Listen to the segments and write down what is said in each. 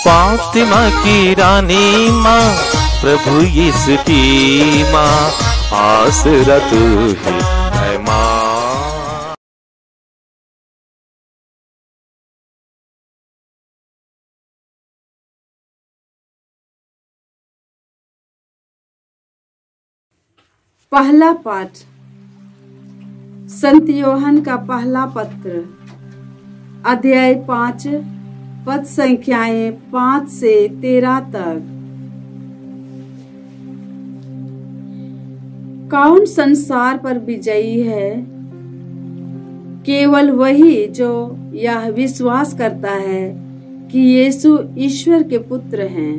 फातिमा की रानी माँ, प्रभु यीशु की माँ, आसरा तू ही है माँ। पहला पाठ संत योहन का पहला पत्र, अध्याय 5, पद संख्याएं 5 से 13 तक। कौन संसार पर विजयी है? केवल वही जो यह विश्वास करता है कि यीशु ईश्वर के पुत्र हैं।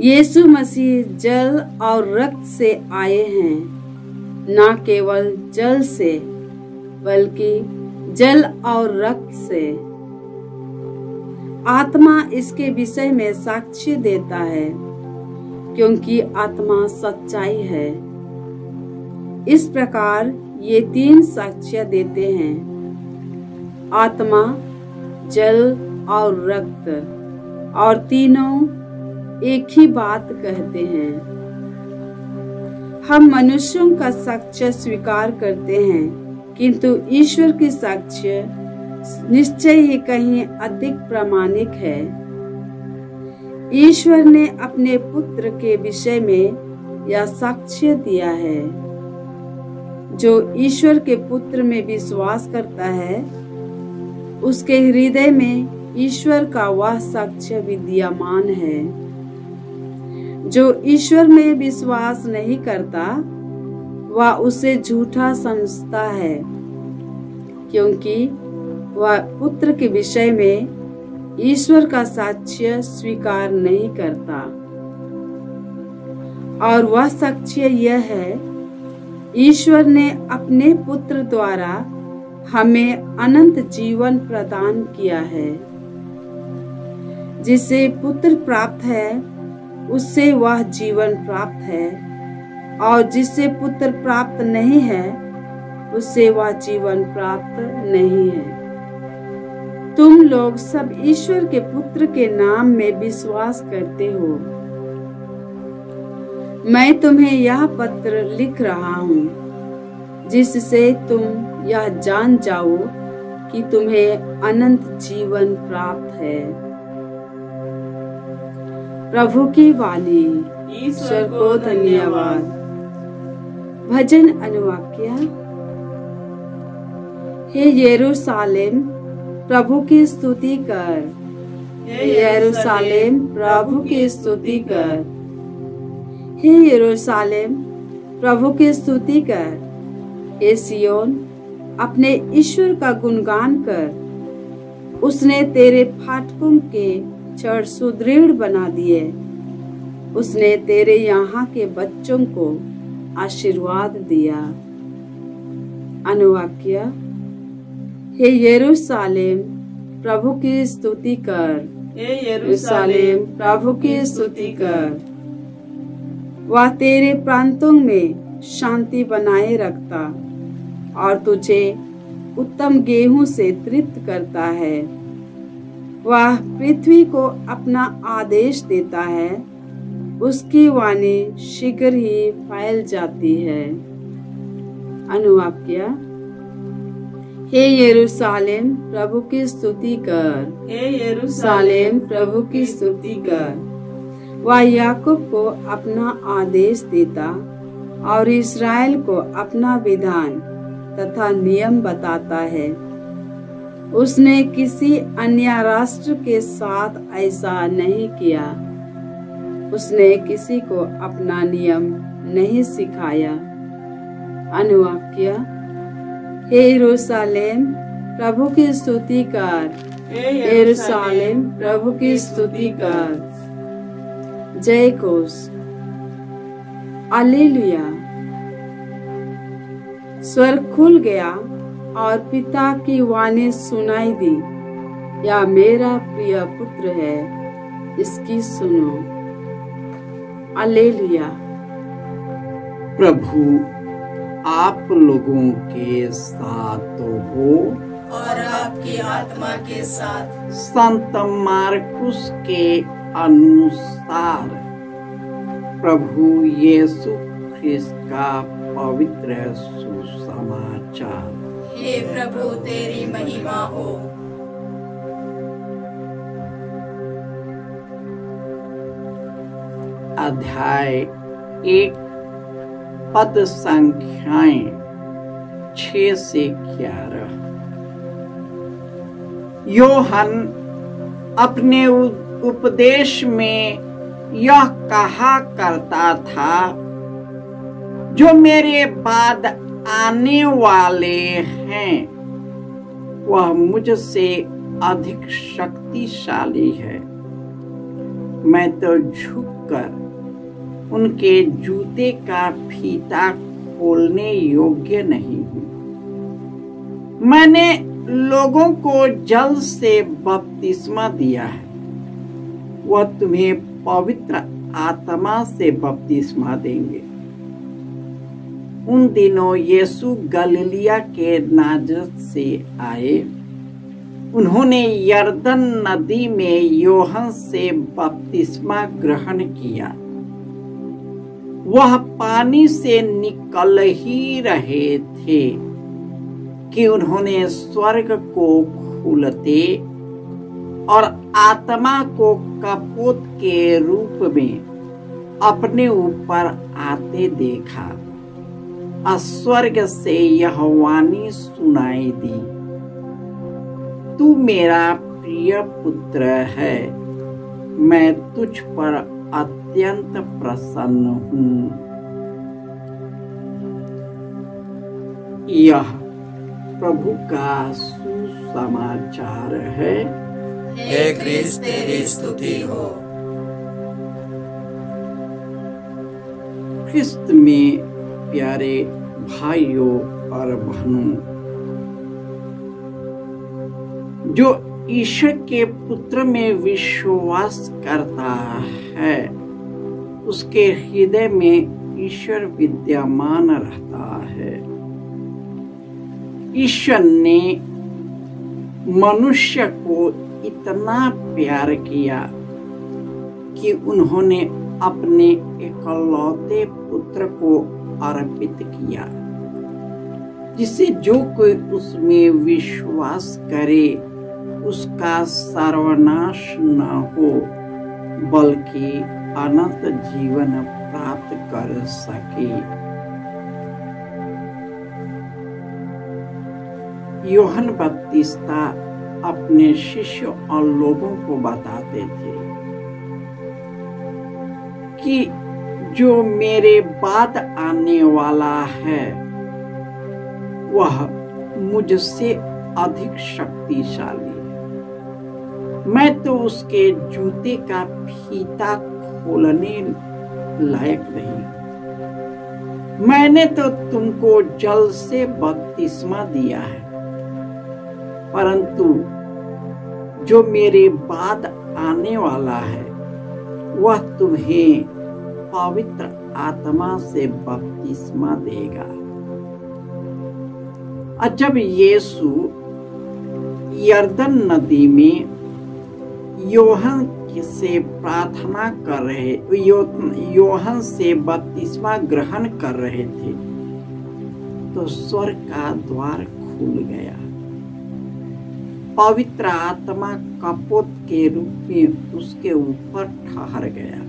यीशु मसीह जल और रक्त से आए हैं, न केवल जल से बल्कि जल और रक्त से। आत्मा इसके विषय में साक्ष्य देता है, क्योंकि आत्मा सच्चाई है। इस प्रकार ये 3 साक्ष्य देते हैं, आत्मा, जल और रक्त, और तीनों एक ही बात कहते हैं। हम मनुष्यों का साक्ष्य स्वीकार करते हैं, किंतु ईश्वर की साक्ष्य निश्चय ही कहीं अधिक प्रामाणिक है। ईश्वर ने अपने पुत्र के विषय में यह साक्ष्य दिया है। जो ईश्वर के पुत्र में विश्वास करता है, उसके हृदय में ईश्वर का वह साक्ष्य विद्यमान है। जो ईश्वर में विश्वास नहीं करता, वह उसे झूठा समझता है, क्योंकि वह पुत्र के विषय में ईश्वर का साक्ष्य स्वीकार नहीं करता। और वह साक्ष्य यह है, ईश्वर ने अपने पुत्र द्वारा हमें अनंत जीवन प्रदान किया है। जिसे पुत्र प्राप्त है, उससे वह जीवन प्राप्त है, और जिससे पुत्र प्राप्त नहीं है, उससे वह जीवन प्राप्त नहीं है। तुम लोग सब ईश्वर के पुत्र के नाम में विश्वास करते हो। मैं तुम्हें यह पत्र लिख रहा हूँ, जिससे तुम यह जान जाओ कि तुम्हें अनंत जीवन प्राप्त है। प्रभु की वाणी। ईश्वर को धन्यवाद। भजन अनुवाक्य। हे यरूशलेम, प्रभु की स्तुति कर। हे यरूशलेम, प्रभु की स्तुति कर। हे यरूशलेम, प्रभु की स्तुति कर। हे सियोन, अपने ईश्वर का गुणगान कर। उसने तेरे फाटकों के छड़ सुदृढ़ बना दिए। उसने तेरे यहाँ के बच्चों को आशीर्वाद दिया। अनुवाक्य। हे यरूशलेम, प्रभु की स्तुति कर। हे यरूशलेम, प्रभु की स्तुति कर। वह तेरे प्रांतों में शांति बनाए रखता और तुझे उत्तम गेहूं से तृप्त करता है। वह पृथ्वी को अपना आदेश देता है, उसकी वाणी शीघ्र ही फैल जाती है। अनुवाक्य। हे यरूशलेम, प्रभु की स्तुति कर। हे यरूशलेम, प्रभु की स्तुति कर। वह याकूब को अपना आदेश देता और इस्राएल को अपना विधान तथा नियम बताता है। उसने किसी अन्य राष्ट्र के साथ ऐसा नहीं किया। उसने किसी को अपना नियम नहीं सिखाया। अनुवाक्य। हे यरूशलेम, प्रभु की स्तुति कर। हे यरूशलेम, प्रभु की स्तुति कर। जय घोष। हालेलुया। स्वर्ग खुल गया और पिता की वाणी सुनाई दी, यह मेरा प्रिय पुत्र है, इसकी सुनो। हालेलुया। प्रभु आप लोगों के साथ हो और आपकी आत्मा के साथ। संत मार्कुस के अनुसार प्रभु यीशु ख्रिस्त का पवित्र सुसमाचार। हे प्रभु तेरी महिमा हो। अध्याय 1 पद संख्याएं 6 से 11। योहन अपने उपदेश में यह कहा करता था, जो मेरे बाद आने वाले हैं वह मुझसे अधिक शक्तिशाली है। मैं तो झुककर उनके जूते का फीता खोलने योग्य नहीं हूँ। मैंने लोगों को जल से बपतिस्मा दिया है, वह तुम्हें पवित्र आत्मा से बपतिस्मा देंगे। उन दिनों यीशु गलीलिया के नाजरत से आए। उन्होंने यरदन नदी में योहन से बपतिस्मा ग्रहण किया। वह पानी से निकल ही रहे थे कि उन्होंने स्वर्ग को खुलते और आत्मा को कपोत के रूप में अपने ऊपर आते देखा। स्वर्ग से यह वाणी सुनाई दी, तू मेरा प्रिय पुत्र है, मैं तुझ पर अत्यंत प्रसन्न हूँ। यह प्रभु का सुसमाचार है। हे क्रिस्त तेरी स्तुति हो। ख्रिस्त में प्यारे भाइयों और बहनों, जो ईश्वर के पुत्र में विश्वास करता है उसके हृदय में ईश्वर विद्यमान रहता है। ईश्वर ने मनुष्य को इतना प्यार किया कि उन्होंने अपने इकलौते पुत्र को अर्पित किया, जिससे जो कोई उसमें विश्वास करे उसका सर्वनाश न हो बल्कि अनंत जीवन प्राप्त कर सके। यूहन्ना बपतिस्ता अपने शिष्य और लोगों को बताते थे कि जो मेरे बाद आने वाला है वह मुझसे अधिक शक्तिशाली है। मैं तो उसके जूते का फीता खोलने लायक नहीं। मैंने तो तुमको जल से बपतिस्मा दिया है, परंतु जो मेरे बाद आने वाला है वह तुम्हें पवित्र आत्मा से बपतिस्मा देगा। और जब यीशु यरदन नदी में यूहन्ना से प्रार्थना कर रहे, यूहन्ना से बपतिस्मा ग्रहण कर रहे थे, तो स्वर्ग का द्वार खुल गया। पवित्र आत्मा कपोत के रूप में उसके ऊपर ठहर गया।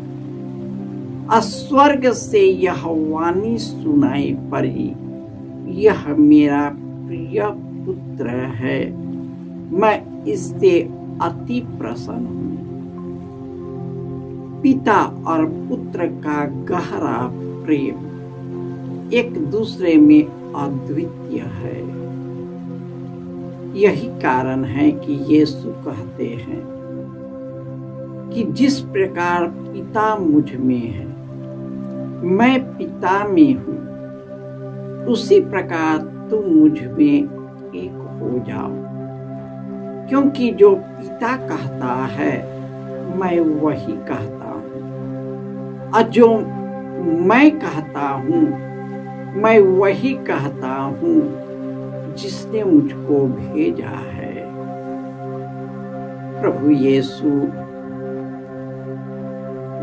स्वर्ग से यह वाणी सुनाई पड़ी, यह मेरा प्रिय पुत्र है, मैं इससे अति प्रसन्न हूँ। पिता और पुत्र का गहरा प्रेम एक दूसरे में अद्वितीय है। यही कारण है कि यीशु कहते हैं कि जिस प्रकार पिता मुझ में है, मैं पिता में हूँ, उसी प्रकार तुम मुझ में एक हो जाओ। क्योंकि जो पिता कहता है मैं वही कहता हूँ, और जो मैं कहता हूँ मैं वही कहता हूँ, जिसने मुझको भेजा है। प्रभु यीशु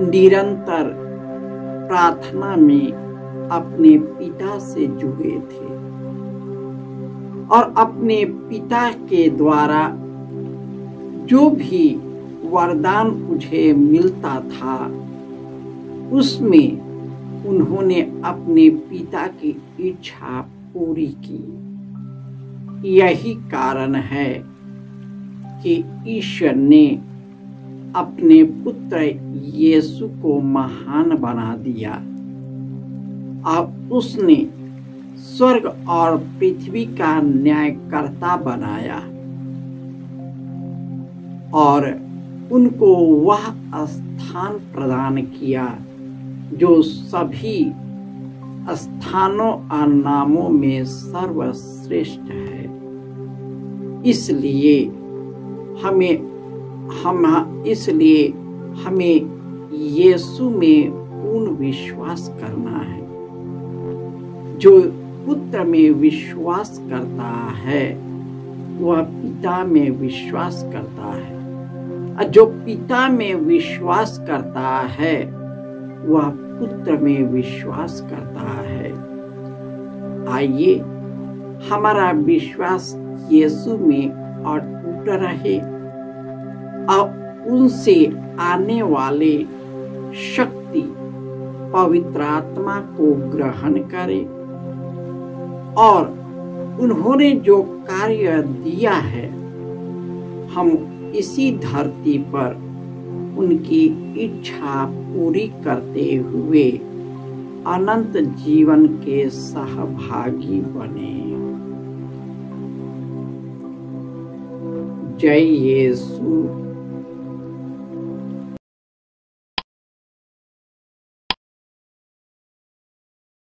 निरंतर प्रार्थना में अपने पिता से जुड़े थे और अपने पिता के द्वारा जो भी वरदान मुझे मिलता था उसमें उन्होंने अपने पिता की इच्छा पूरी की। यही कारण है कि ईश्वर ने अपने पुत्र यीशु को महान बना दिया। अब उसने स्वर्ग और पृथ्वी का न्यायकर्ता बनाया और उनको वह स्थान प्रदान किया जो सभी स्थानों और नामों में सर्वश्रेष्ठ है। इसलिए हमें यीशु में पूर्ण विश्वास करना है। जो पुत्र में विश्वास करता है वह पिता में विश्वास करता है और जो पिता में विश्वास करता है वह पुत्र में विश्वास करता है। आइए हमारा विश्वास यीशु में अटूट रहे और उनसे आने वाले शक्ति पवित्र आत्मा को ग्रहण करें और उन्होंने जो कार्य दिया है हम इसी धरती पर उनकी इच्छा पूरी करते हुए अनंत जीवन के सहभागी बने। जय यीशु।